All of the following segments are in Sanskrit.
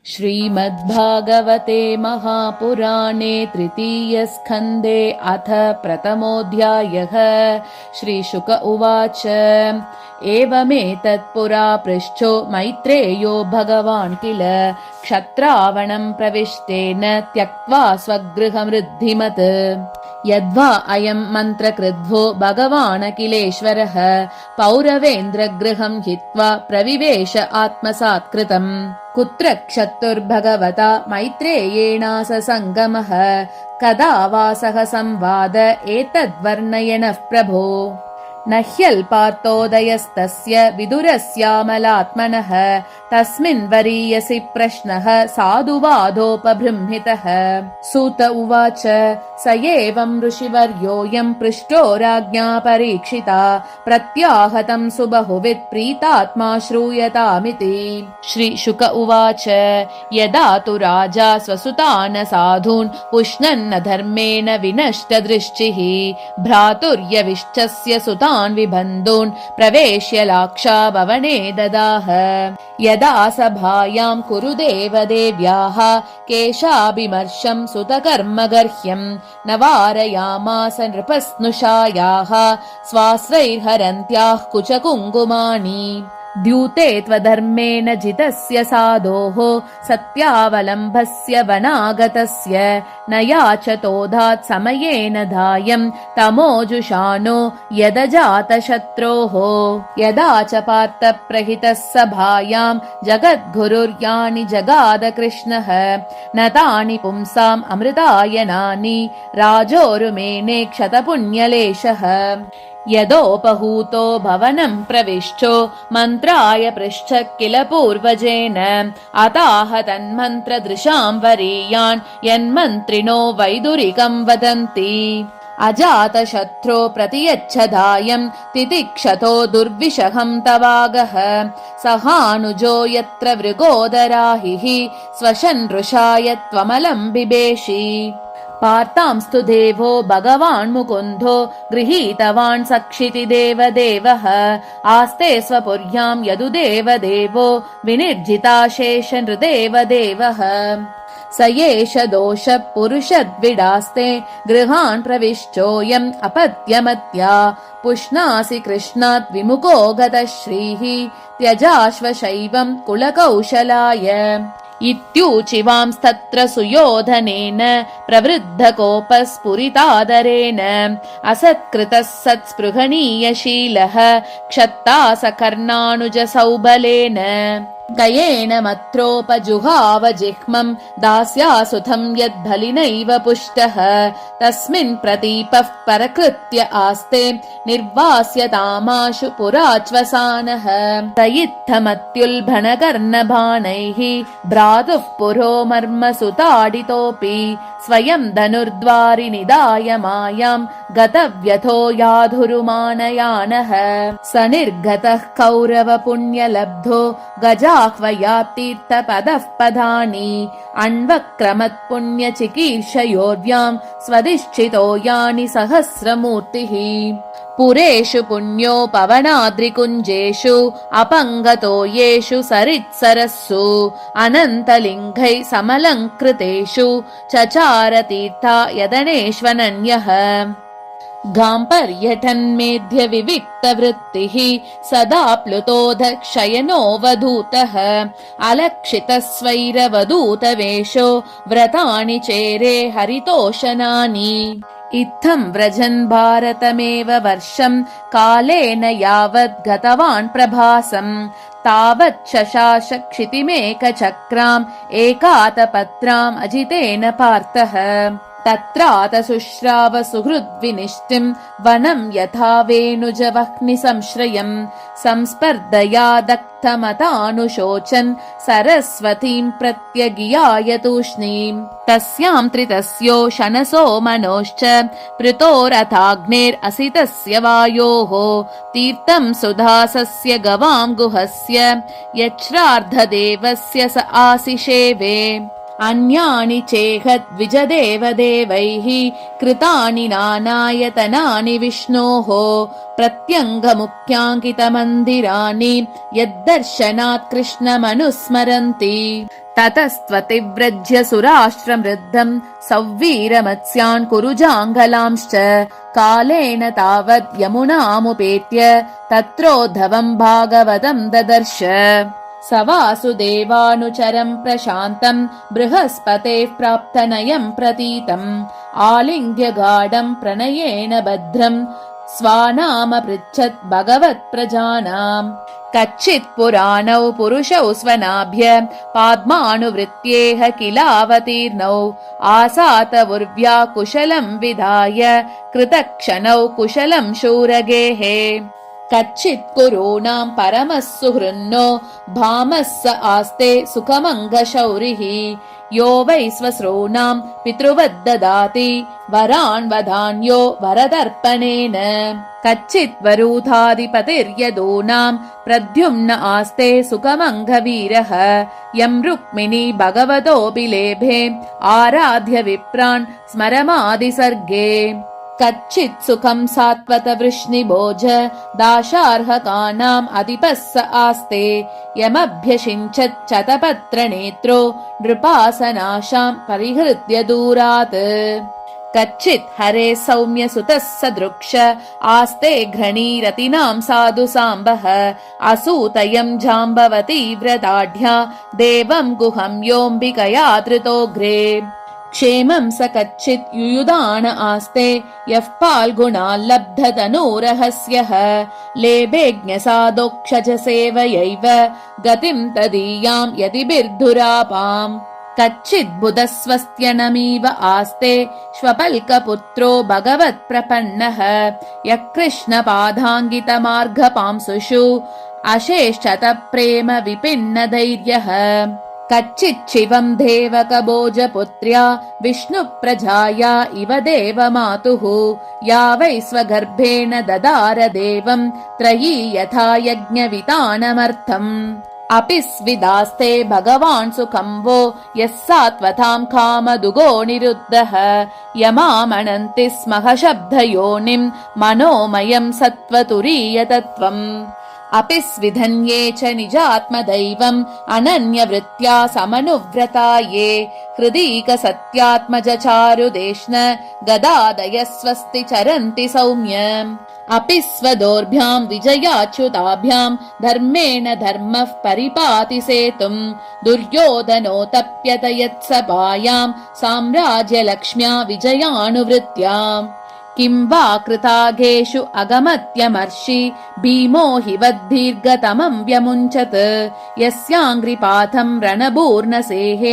श्रीमद्भागवते महापुराणे तृतीयस्कन्धे अथ प्रथमोऽध्यायः। श्रीशुक उवाच एवमेतत्पुरा पृष्ठो मैत्रेयो भगवान् किल क्षत्रावणं प्रविष्टेन त्यक्त्वा स्वगृहमृद्धिमत् यद्वा अयं मन्त्रकृद्वो भगवान् अखिलेश्वरः पौरवेन्द्रगृहं हित्वा प्रविवेश आत्मसात्कृतम् कुत्र क्षत्तुर्भगवता मैत्रेयेणास संगमः कदा वा सह संवाद एतद्वर्णयनः प्रभो न ह्यल्पार्थोदयस्तस्य विदुरस्यामलात्मनः तस्मिन् वरीयसि प्रश्नः साधुवादोपबृंहितः। सूत उवाच स एवं ऋषिवर्योऽयं पृष्टो राज्ञा परीक्षिता प्रत्याहतं सुबहुवित् प्रीतात्मा श्रूयतामिति। श्रीशुक उवाच यदा तु राजा स्वसुतान् साधून् पुष्णन्न धर्मेण विनष्टदृष्टिः भ्रातुर्यविष्टस्य सुतान् विबन्धून् प्रवेश्य लाक्षा भवने ददाह यदा सभायां कुरु देवदेव्याः केशाभिमर्शं सुतकर्मगर्ह्यं न वारयामास नृपस्नुषायाः स्वाश्रैर्हरन्त्याः कुचकुङ्कुमानि द्यूते त्वधर्मेण जितस्य साधोः सत्यावलम्बस्य वनागतस्य न याचतोधात् समयेन धायं तमोजुषाणो यदजातशत्रोः यदा च पार्थप्रहितः सभायां जगद्गुरुर्यानि जगाद कृष्णः न तानि पुंसाम् अमृतायनानि राजोरुमेने क्षतपुण्यलेशः यदोपहूतो भवनं प्रविष्टो मन्त्राय पृष्ठ किल पूर्वजेन अताह तन्मन्त्रदृशां वरीयान् यन्मन्त्रिणो वैदुरिकं वदन्ति अजातशत्रो प्रतियच्छदायं तितिक्षतो दुर्विषहं तवागः सहानुजो यत्र मृगोदराहिः स्वशन्नृषाय त्वमलं बिभेषि पार्तांस्तु देवो भगवान् मुकुन्दो गृहीतवान् सक्षिति देवदेवः आस्ते स्वपुर्यां यदुदेवदेवो विनिर्जिताशेष नृदेवदेवः स एष दोष पुरुषद्विडास्ते गृहान् प्रविष्टोऽयम् अपत्यमत्या पुष्णासि कृष्णात् विमुखो गतः श्रीः त्यजाश्वशैवं कुलकौशलाय इत्यूचिवांस्तत्र सुयोधनेन प्रवृद्धकोपस्फुरितादरेण असत्कृतः सत्स्पृहणीयशीलः क्षत्ता सकर्णानुजसौबलेन गयेन मत्रोपजुहाव जिह्मं दास्यासुतं यद्भलिनैव पुष्टः तस्मिन् प्रतीपः परकृत्य आस्ते निर्वास्यतामाशु पुराच्वसानः त इत्थमत्युल्बणकर्णबाणैः भ्रातुः पुरो मर्मसुताडितोऽपि स्वयं धनुर्द्वारि निदाय मायां गतव्यथो याधुरुमानयानः स निर्गतः कौरवपुण्यलब्धो गजाह्वयात्तीर्थपदः पदानि अन्वक्रमत्पुण्यचिकीर्षयोर्व्यां स्वधिष्ठितो यानि सहस्रमूर्तिः पुरेषु पुण्यो पवनाद्रिकुञ्जेषु अपङ्गतो येषु सरित्सरस्सु अनन्तलिङ्गैः समलङ्कृतेषु चचारतीर्था यदनेष्वनन्यः गाम्पर्यठन्मेध्य विविक्तवृत्तिः सदा प्लुतोऽधक्षयनोऽवधूतः अलक्षितः स्वैरवधूतवेषो व्रतानि चेरे हरितोषणानि इत्थं व्रजन् भारतमेव वर्षं कालेन यावत् गतवान् प्रभासम् तावत् शशास क्षितिमेकचक्राम् एकातपत्राम् अजितेन पार्थः तत्रात शुश्राव सुहृद्विनिष्टिं वनं यथा वेणुजवह्नि संश्रयम् संस्पर्धया दग्धमतानुशोचन् सरस्वतीं प्रत्यगियाय तूष्णीम् तस्यां त्रितस्यो शनसो मनोश्च पृतोरथाग्नेरसितस्य वायोः तीर्थं सुधासस्य गवां गुहस्य यच्छ्रार्धदेवस्य स आसिषेवे अन्यानि चेहद्विजदेवदेवैः कृतानि नानायतनानि विष्णोः प्रत्यङ्गमुख्याङ्कितमन्दिराणि यद्दर्शनात् कृष्णमनुस्मरन्ति ततस्त्वतिव्रज्य सुराष्ट्रमृद्धम् सौवीरमत्स्यान् कुरुजाङ्गलांश्च कालेन तावत् यमुनामुपेत्य तत्रोद्धवम् भागवतम् ददर्श स वासुदेवानुचरम् प्रशान्तम् बृहस्पतेः प्राप्तनयम् प्रतीतम् आलिङ्ग्य गाढम् प्रणयेन भद्रम् स्वानामपृच्छत् भगवत्प्रजानाम् कच्चित् पुराणौ पुरुषौ स्वनाभ्य पाद्मानुवृत्त्येह किलावतीर्णौ आसातवुर्व्या कुशलम् विधाय कृतक्षणौ कुशलम् शूरगेः कच्चित् कुरूणाम् परमः सुहृन्नो भामः स आस्ते सुखमङ्गशौरिः यो वै स्वश्रूणाम् पितृवद्ददाति वरान् वधान्यो वरदर्पणेन कच्चित् वरूथाधिपतिर्यदूनाम् प्रद्युम्न आस्ते सुखमङ्गवीरः यम् रुक्मिणी भगवतो बिलेभे आराध्य विप्रान् स्मरमादिसर्गे कच्चित् सुखम् सात्वत वृष्णिभोज दाशार्हकानाम् अधिपः स आस्ते यमभ्यषिञ्चत् शतपत्रनेत्रो नृपासनाशाम् परिहृत्य दूरात् कच्चित् हरे सौम्य सुतः सदृक्ष आस्ते घ्रणीरतिनाम् साधु साम्बः असूतयम् जाम्बवती व्रताढ्या देवम् गुहम् योऽम्बिकया धृतोऽग्रे क्षेमम् स कच्चित् युयुधान आस्ते यः फाल्गुणाल्लब्धतनूरहस्यः लेभेज्ञसादोक्षज सेवयैव गतिम् तदीयाम् यतिभिर्धुरापाम् कच्चित् बुधस्वस्त्यनमीव आस्ते श्वपल्कपुत्रो भगवत्प्रपन्नः यः कृष्णपादाङ्गितमार्गपांसुषु अशेषत प्रेम विपिन्न धैर्यः कच्चित् शिवम् देवकभोजपुत्र्या विष्णुप्रजाया इव देवमातुः या वै स्वगर्भेण ददार देवम् त्रयी यथा यज्ञवितानमर्थम् अपि स्विदास्ते भगवान् सुखम् वो यः सात्वताम् कामदुगो निरुद्धः यमामनन्ति स्मः शब्दयोनिम् मनोमयम् सत्त्वतुरीयतत्त्वम् अपि स्विधन्ये च निजात्मदैवम् अनन्यवृत्त्या समनुव्रता ये हृदीकसत्यात्मज चारुदेष्ण गदादयः स्वस्ति चरन्ति सौम्य अपि स्वदोर्भ्याम् विजयाच्युताभ्याम् धर्मेण धर्मः परिपाति सेतुम् दुर्योधनोतप्यत यत्सभायाम् साम्राज्यलक्ष्म्या विजयानुवृत्त्या किम् वा कृताघेषु अगमत्यमर्षि भीमो हि वद्दीर्घतमम् व्यमुञ्चत् यस्याङ्घ्रिपाथम् रणभूर्णसेः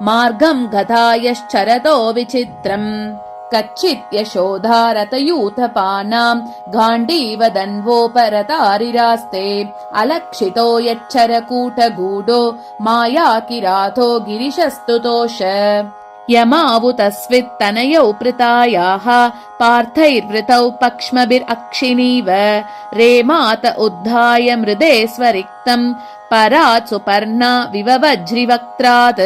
मार्गम् गतायश्चरतो विचित्रम् कच्चित् यशोधारतयूथपानाम् गाण्डीवदन्वोपरतारिरास्ते अलक्षितो यच्चरकूटगूढो मायाकिराथो गिरिशस्तुतोष यमावुतस्वित्तनयौ पृतायाः पार्थैर्वृतौ पक्ष्मभिरक्षिणीव रेमात उद्धाय मृदे स्वरिक्तम् परात् सुपर्णा विववज्रिवक्त्रात्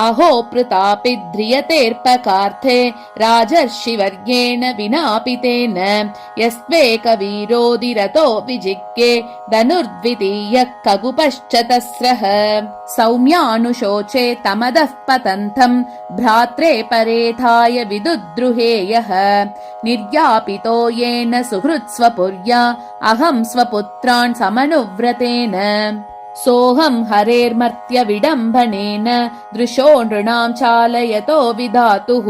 अहो प्रतापि ध्रियतेऽर्पकार्थे राजर्षिवर्येण विनापितेन यस्त्वेकवीरोदिरतो विजिज्ञे धनुर्द्वितीयः ककुपश्च तस्रः सौम्यानुशोचे तमदः पतन्तम् भ्रात्रे परेथाय विदुद्रुहेयः निर्यापितो येन सुहृत्स्वपुर्या अहम् स्वपुत्रान् समनुव्रतेन सोऽहम् हरेर्मर्त्य विडम्बनेन दृशो नृणाम् चालयतो विधातुः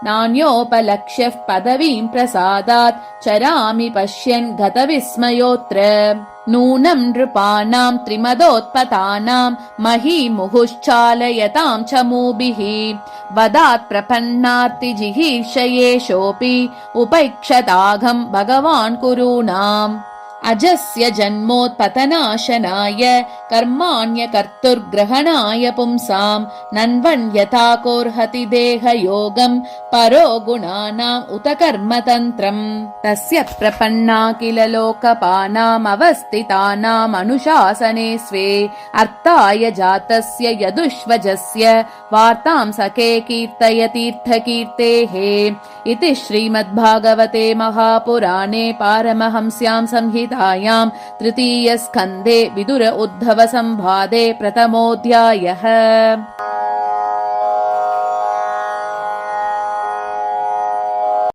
नान्योपलक्ष्यः पदवीम् प्रसादात् चरामि पश्यन् गतविस्मयोऽत्र नूनम् नृपाणाम् त्रिमदोत्पतानाम् महीमुहुश्चालयताम् चमूभिः वदात् प्रपन्नार्तिजिहीर्षयेषोऽपि उपैक्षताघम् भगवान् कुरूणाम् अजस्य जन्मोत्पतनाशनाय कर्माण्यकर्तुर्ग्रहणाय पुंसाम् नन्वण्यथा कोर्हति देहयोगम् परो गुणानाम् उत कर्मतन्त्रम् तस्य प्रपन्ना किल लोकपानामवस्थितानाम् अनुशासने स्वे अर्थाय जातस्य यदुष्वजस्य वार्तां सखे कीर्तयतीर्थकीर्तेः इति श्रीमद्भागवते महापुराणे पारमहंस्यां संहितायां तृतीयस्कन्धे विदुर उद्धव संवादे प्रथमोऽध्यायः।